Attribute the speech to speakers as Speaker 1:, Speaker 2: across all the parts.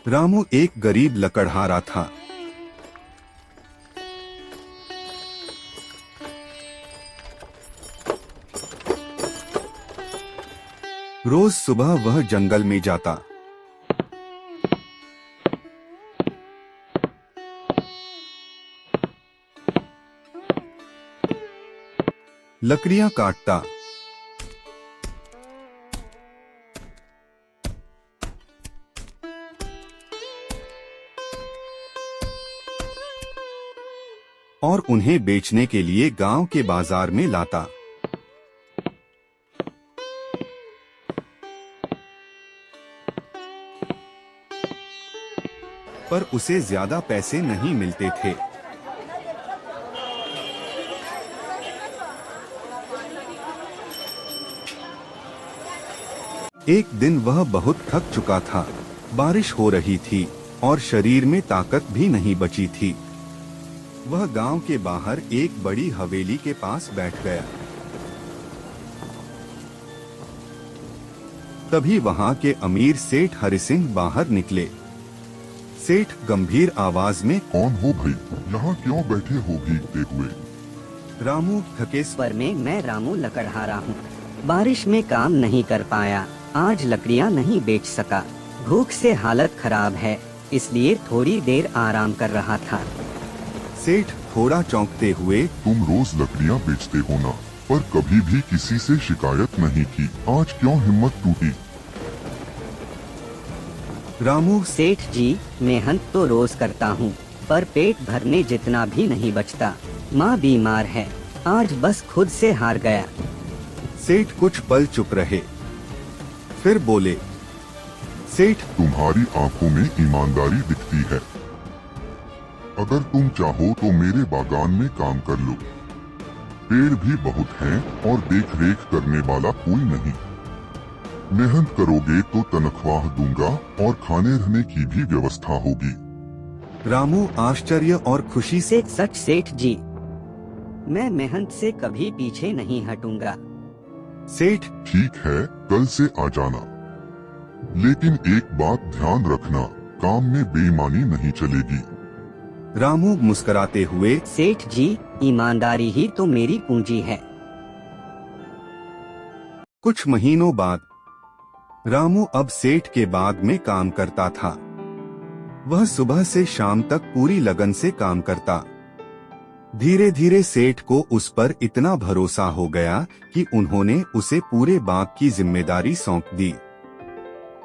Speaker 1: रामू एक गरीब लकड़हारा था। रोज सुबह वह जंगल में जाता, लकड़ियां काटता, और उन्हें बेचने के लिए गांव के बाजार में लाता। पर उसे ज्यादा पैसे नहीं मिलते थे। एक दिन वह बहुत थक चुका था। बारिश हो रही थी और शरीर में ताकत भी नहीं बची थी। वह गांव के बाहर एक बड़ी हवेली के पास बैठ गया। तभी वहां के अमीर सेठ हरिसिंह बाहर निकले। सेठ गंभीर आवाज में,
Speaker 2: कौन हो भाई, यहाँ क्यों बैठे हो भीगते हुए?
Speaker 1: रामू थके
Speaker 3: स्वर में, मैं रामू लकड़हारा हूँ। बारिश में काम नहीं कर पाया, आज लकड़ियाँ नहीं बेच सका। भूख से हालत खराब है, इसलिए थोड़ी देर आराम कर रहा था।
Speaker 1: सेठ थोड़ा चौंकते हुए,
Speaker 2: तुम रोज लकड़ियाँ बेचते हो ना, पर कभी भी किसी से शिकायत नहीं की, आज क्यों हिम्मत टूटी?
Speaker 1: रामू,
Speaker 3: सेठ जी, मेहनत तो रोज करता हूँ, पर पेट भरने जितना भी नहीं बचता। माँ बीमार है, आज बस खुद से हार गया।
Speaker 1: सेठ कुछ पल चुप रहे, फिर बोले, सेठ,
Speaker 2: तुम्हारी आंखों में ईमानदारी दिखती है। अगर तुम चाहो तो मेरे बागान में काम कर लो। पेड़ भी बहुत हैं और देख रेख करने वाला कोई नहीं। मेहनत करोगे तो तनख्वाह दूंगा और खाने रहने की भी व्यवस्था होगी।
Speaker 1: रामू आश्चर्य और खुशी से,
Speaker 3: सच सेठ जी, मैं मेहनत से कभी पीछे नहीं हटूंगा।
Speaker 1: सेठ,
Speaker 2: ठीक है, कल से आ जाना, लेकिन एक बात ध्यान रखना, काम में बेईमानी नहीं चलेगी।
Speaker 1: रामू मुस्कुराते हुए,
Speaker 3: सेठ जी, ईमानदारी ही तो मेरी पूंजी है।
Speaker 1: कुछ महीनों बाद रामू अब सेठ के बाग में काम करता था। वह सुबह से शाम तक पूरी लगन से काम करता। धीरे धीरे सेठ को उस पर इतना भरोसा हो गया कि उन्होंने उसे पूरे बाग की जिम्मेदारी सौंप दी।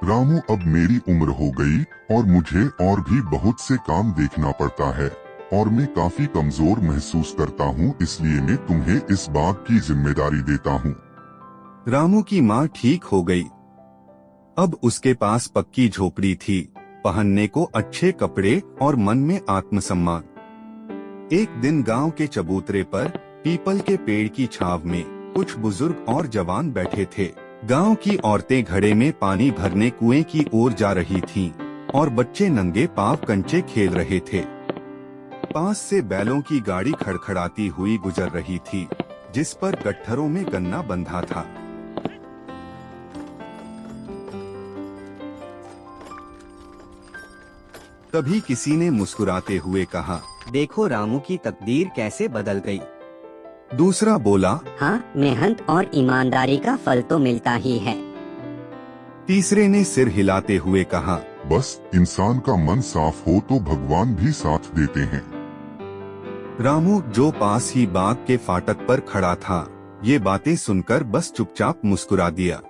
Speaker 2: रामू, अब मेरी उम्र हो गई और मुझे और भी बहुत से काम देखना पड़ता है और मैं काफी कमजोर महसूस करता हूँ, इसलिए मैं तुम्हें इस बाग की जिम्मेदारी देता हूँ।
Speaker 1: रामू की माँ ठीक हो गई। अब उसके पास पक्की झोपड़ी थी, पहनने को अच्छे कपड़े और मन में आत्मसम्मान। एक दिन गांव के चबूतरे पर पीपल के पेड़ की छांव में कुछ बुजुर्ग और जवान बैठे थे। गांव की औरतें घड़े में पानी भरने कुएं की ओर जा रही थीं और बच्चे नंगे पांव कंचे खेल रहे थे। पास से बैलों की गाड़ी खड़खड़ाती हुई गुजर रही थी, जिस पर गट्ठरों में गन्ना बंधा था। तभी किसी ने मुस्कुराते हुए कहा,
Speaker 3: देखो रामू की तकदीर कैसे बदल गई।
Speaker 1: दूसरा बोला,
Speaker 4: हाँ, मेहनत और ईमानदारी का फल तो मिलता ही है।
Speaker 1: तीसरे ने सिर हिलाते हुए कहा,
Speaker 2: बस इंसान का मन साफ हो तो भगवान भी साथ देते हैं।
Speaker 1: रामू, जो पास ही बाग के फाटक पर खड़ा था, ये बातें सुनकर बस चुपचाप मुस्कुरा दिया।